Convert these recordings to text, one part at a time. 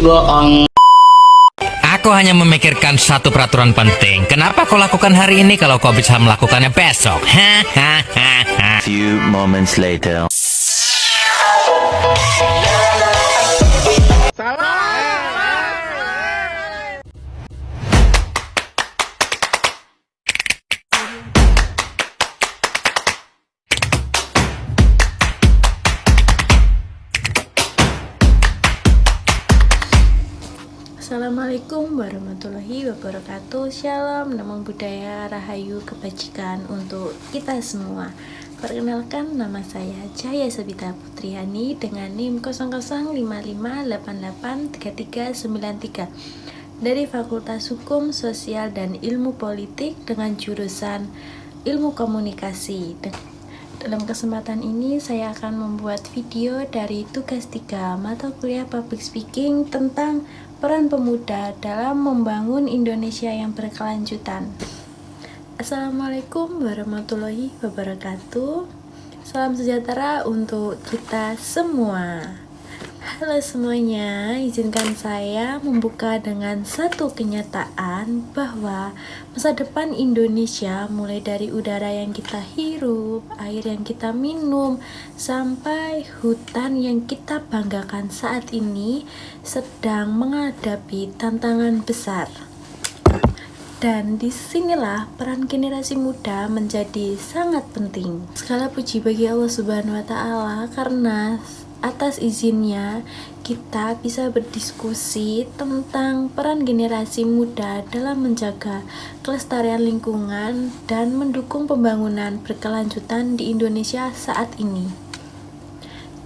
Aku hanya memikirkan satu peraturan penting. Kenapa kau lakukan hari ini kalau kau bisa melakukannya besok? Few moments later. Assalamualaikum warahmatullahi wabarakatuh. Shalom, namo buddhaya, rahayu, kebajikan untuk kita semua. Perkenalkan, nama saya Jaya Sabita Putriani dengan NIM 0055883393 dari Fakultas Hukum, Sosial, dan Ilmu Politik dengan jurusan Ilmu Komunikasi. Dalam kesempatan ini saya akan membuat video dari tugas 3 mata kuliah Public Speaking tentang peran pemuda dalam membangun Indonesia yang berkelanjutan. Assalamualaikum warahmatullahi wabarakatuh. Salam sejahtera untuk kita semua. Halo semuanya, izinkan saya membuka dengan satu kenyataan bahwa masa depan Indonesia mulai dari udara yang kita hirup, air yang kita minum, sampai hutan yang kita banggakan saat ini sedang menghadapi tantangan besar. Dan disinilah peran generasi muda menjadi sangat penting. Segala puji bagi Allah Subhanahu wa Ta'ala karena atas izinnya kita bisa berdiskusi tentang peran generasi muda dalam menjaga kelestarian lingkungan dan mendukung pembangunan berkelanjutan di Indonesia saat ini.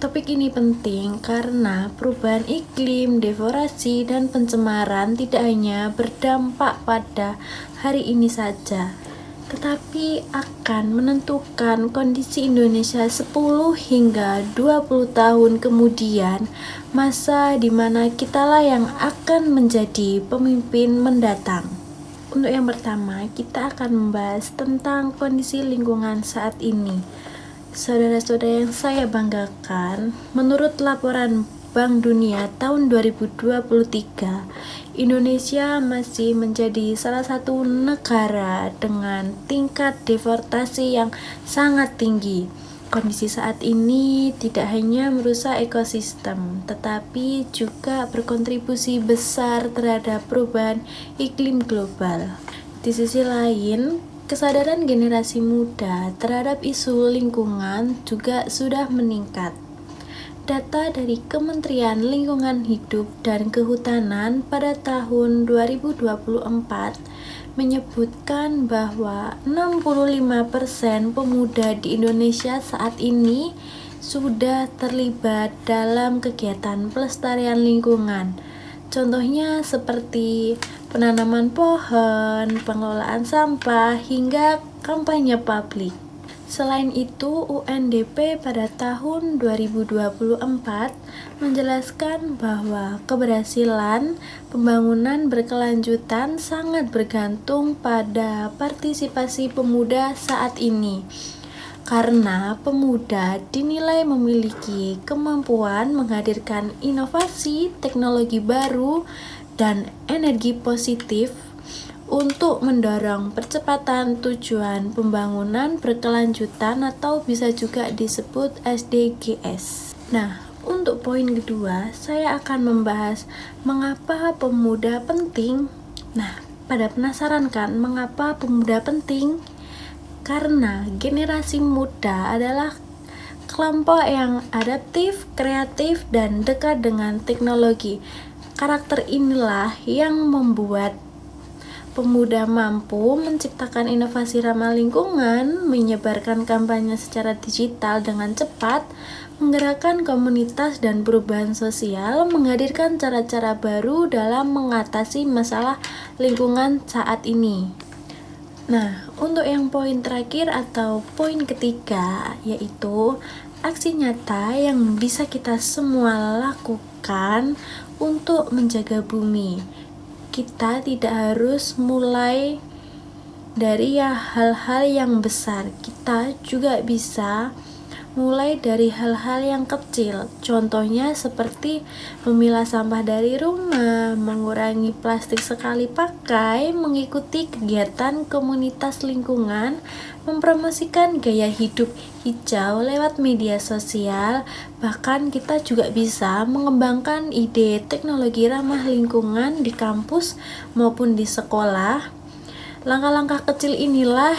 Topik ini penting karena perubahan iklim, deforestasi, dan pencemaran tidak hanya berdampak pada hari ini saja, tetapi akan menentukan kondisi Indonesia 10 hingga 20 tahun kemudian, masa di mana kitalah yang akan menjadi pemimpin mendatang. Untuk yang pertama, kita akan membahas tentang kondisi lingkungan saat ini. Saudara-saudara yang saya banggakan, menurut laporan Bank Dunia tahun 2023, Indonesia masih menjadi salah satu negara dengan tingkat deforestasi yang sangat tinggi. Kondisi saat ini tidak hanya merusak ekosistem, tetapi juga berkontribusi besar terhadap perubahan iklim global. Di sisi lain, kesadaran generasi muda terhadap isu lingkungan juga sudah meningkat. Data dari Kementerian Lingkungan Hidup dan Kehutanan pada tahun 2024 menyebutkan bahwa 65% pemuda di Indonesia saat ini sudah terlibat dalam kegiatan pelestarian lingkungan. Contohnya seperti penanaman pohon, pengelolaan sampah, hingga kampanye publik. Selain itu, UNDP pada tahun 2024 menjelaskan bahwa keberhasilan pembangunan berkelanjutan sangat bergantung pada partisipasi pemuda saat ini. Karena pemuda dinilai memiliki kemampuan menghadirkan inovasi, teknologi baru, dan energi positif untuk mendorong percepatan tujuan pembangunan berkelanjutan atau bisa juga disebut SDGs. Nah, untuk poin kedua, saya akan membahas mengapa pemuda penting. Nah, pada penasaran kan mengapa pemuda penting? Karena generasi muda adalah kelompok yang adaptif, kreatif, dan dekat dengan teknologi. Karakter inilah yang membuat pemuda mampu menciptakan inovasi ramah lingkungan, menyebarkan kampanye secara digital dengan cepat, menggerakkan komunitas dan perubahan sosial, menghadirkan cara-cara baru dalam mengatasi masalah lingkungan saat ini. Nah, untuk yang poin terakhir atau poin ketiga, yaitu aksi nyata yang bisa kita semua lakukan untuk menjaga bumi. Kita tidak harus mulai dari hal-hal yang besar. Kita juga bisa mulai dari hal-hal yang kecil, contohnya seperti memilah sampah dari rumah, mengurangi plastik sekali pakai, mengikuti kegiatan komunitas lingkungan, mempromosikan gaya hidup hijau lewat media sosial. Bahkan kita juga bisa mengembangkan ide teknologi ramah lingkungan di kampus maupun di sekolah. Langkah-langkah kecil inilah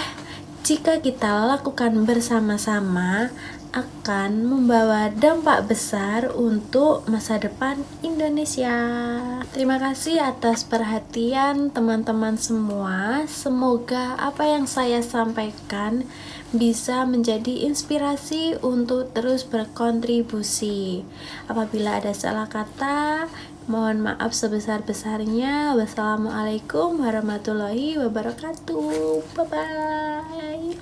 jika kita lakukan bersama-sama akan membawa dampak besar untuk masa depan Indonesia. Terima kasih atas perhatian teman-teman semua. Semoga apa yang saya sampaikan bisa menjadi inspirasi untuk terus berkontribusi. Apabila ada salah kata, mohon maaf sebesar-besarnya. Wassalamualaikum warahmatullahi wabarakatuh. Bye-bye.